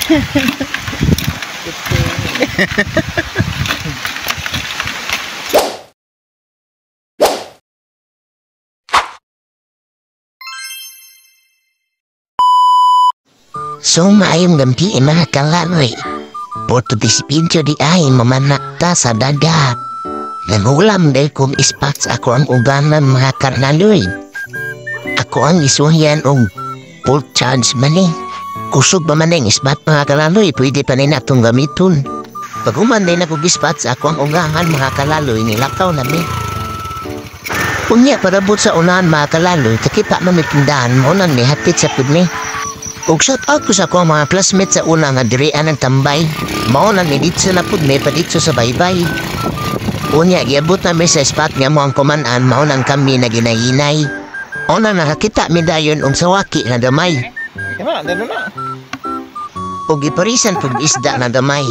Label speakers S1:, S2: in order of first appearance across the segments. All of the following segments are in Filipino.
S1: So maayong gabi mga kalaloy. Porto disipincho di ay mamanakta sa dagat. Nagulam dahil kong ispat ako ang uganan mga kalaloy. Ako ang isuhyan og full charge mani. Kusog ba maning ispat mga kalaloy, pwede pa rin natong gamiton. Pag umanday na kong ispat sa ako ang ugangan mga kalaloy, nilakaw namin. Kunya parabot sa unahan mga kalaloy, kakita mamitindahan mo nang nihatid sa pudni. Ug shout out ko sa akong mga classmates sa una nga dirian ng tambay. Mao nang iditso na pud may paditso sa baybay. Unya giabot na may sa spot nga mo ang kumanan, mao nang kami na ginahinay. O nang nakakita mi dayon og sawaki na damay. Ug giparisan pud isda na damay.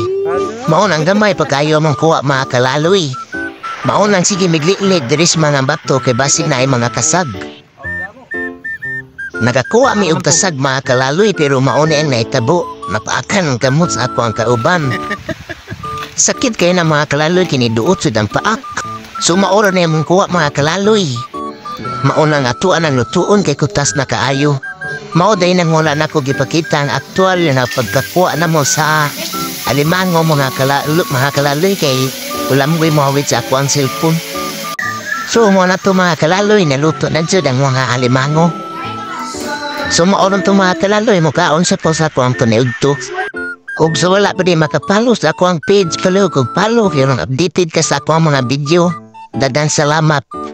S1: Mao nang gamay pagkayo mong kuha mga kalaloy. Mao nang sige migliklik diri sa mga bato kay basig na ay mga kasag. Nagakuha mi og kasag mga kalaloy pero mauni ang naitabo. Napaakan ang kamot sa ako ang kauban. Sakit kayo na mga kalaloy kiniduot sa ang paak. So maura na yung kuha mga kalaloy. Mauna nga tuan ang lutuon kay kutas na kaayo. Mauday nang wala na ko gipakita ang aktual na pagkakuha na mo sa alimango mga kalaloy kay ulam ko'y mawawit sa ako ang cellphone. So muna to mga kalaloy naluto na dyan ang mga alimango. So maoron itong mga kalaloy mo kaon sa po sa akong tunog to. Kung sa wala pa di makapalo sa akong page palo kung palo yung updated ka sa akong mga video. Dadan salamat.